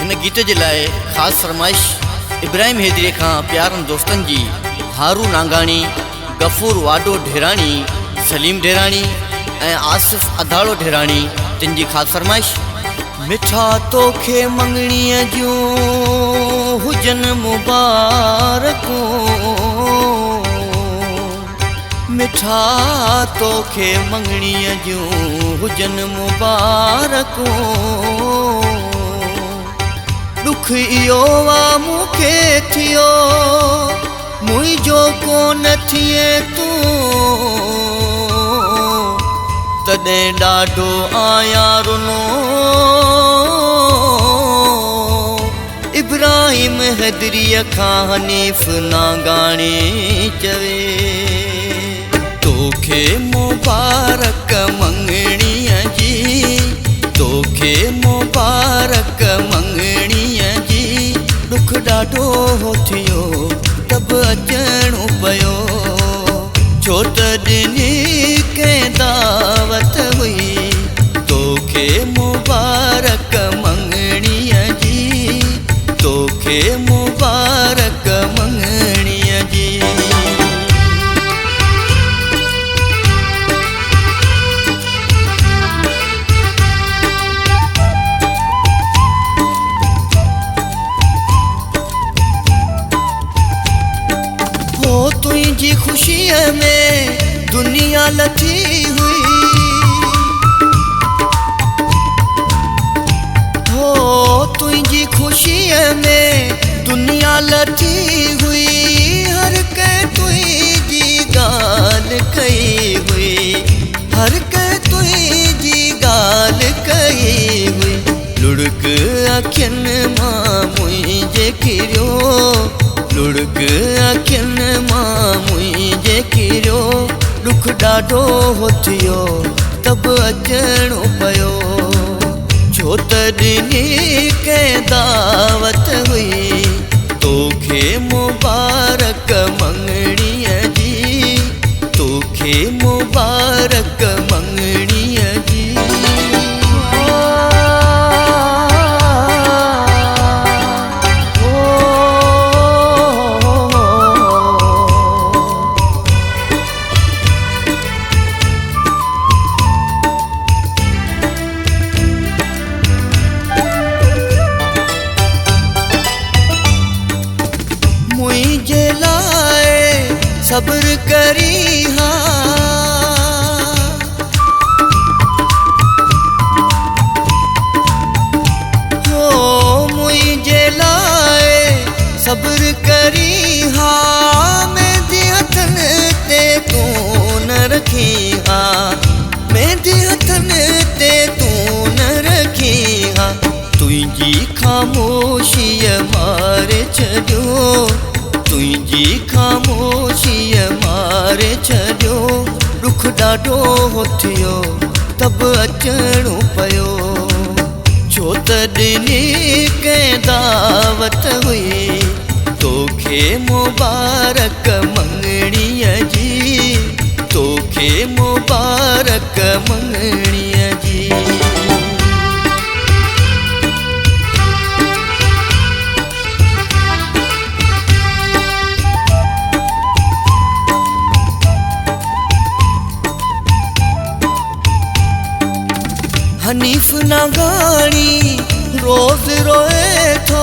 इन गीत के लाए खास फरमाइश इब्राहिम हैदरी का प्यारन दोस्तन जी हारू नांगाणी, गफूर वाडो ढेराणी, सलीम ढेराणी ए आसिफ अधाड़ो ढेराणी तिन जी खास फरमाइश। मिठा तोखे मंगणीअ जूं हुजन मुबारकूं, मिठा तोखे मंगणीअ जूं हुजन मुबारकूं। दुख इहो आ मूंखे थियो मुंहिंजो कोन थिए तूं, तॾहिं ॾाढो आया रुनो इब्राहिम हैदरीअ खां हनीफ नांगाणी चवे। तोखे मुबारक मंगणीअ जी, तोखे मुबारक मंगणीअ जी। दुख ॾाढो थियो तब अचणो पियो, छो त ॾिनी कंहिं दावत हुई। तोखे मुबारक मंगणीअ जी, तोखे मुबारक मंगणीअ जी। तुंहिंजी ख़ुशीअ में दुनिया लथी हुई, हो तुंहिंजी ख़ुशीअ में दुनिया लथी हुई। हर कंहिं तुंहिंजी ॻाल्हि कई हुई, हर कंहिं तुंहिंजी ॻाल्हि कई हुई। लुढ़क अखियुनि मां मुंहिंजे किरियो, लुढ़क अखियुनि मां मुंहिंजे किरियो। दुख ॾाढो थियो तब अचणो पियो, छो त ॾिनी कंहिं दावत हुई। तोखे मुबारक मंगणीअ जी, तोखे मुबारक मंगणीअ जी। मुझे लाए सब्र करी हा, हो मुझे लाए सब्र करी हा। मेहंदी हथन ते तू न रखी हा, मेहंदी हथन ते तू न रखी हा। तुंहिंजी ख़ामोशीअ मारे छॾियो, तुंहिंजी ख़ामोशीअ मारे छॾियो। दुख ॾाढो थियो तब अचणो पियो, छो त ॾिनी कंहिं दावत हुई। तोखे मुबारक मंगणीअ जी, तोखे मुबारक मंगणीअ जी। हनीफ नांगाणी रोज़ रोए थो,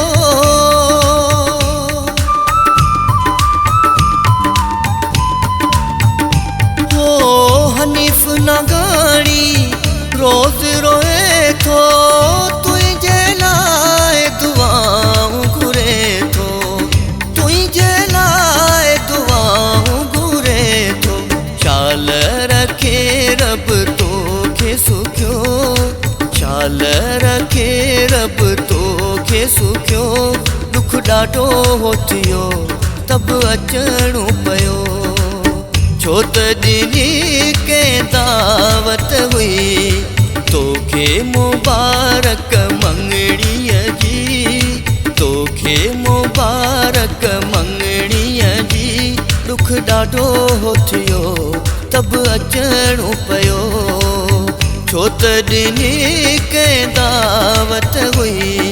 हो हनीफ नांगाणी रोज़ रोए थो। तुंहिंजे लाइ दुआऊं घुरे थो, तुंहिंजे लाइ दुआऊं घुरे थो। चाल रखे रब तोखे सुखियो, चाल रखे रब तोखे सुखियो। दुख ॾाढो थियो तब अचणो पियो, छो त ॾिनी कंहिं दावत हुई। तोखे मुबारक मंगणीअ जी, तोखे मुबारक मंगणीअ जी। दुख ॾाढो थियो तब अचणो पियो, छो त ॾिनी कंहिं दावत हुई।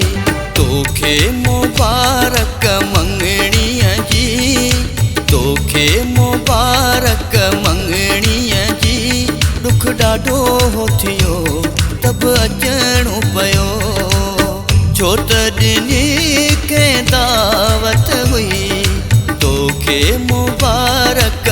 थियो तब अचणो पियो छो त ॾिनी के दावत हुई तोखे मुबारक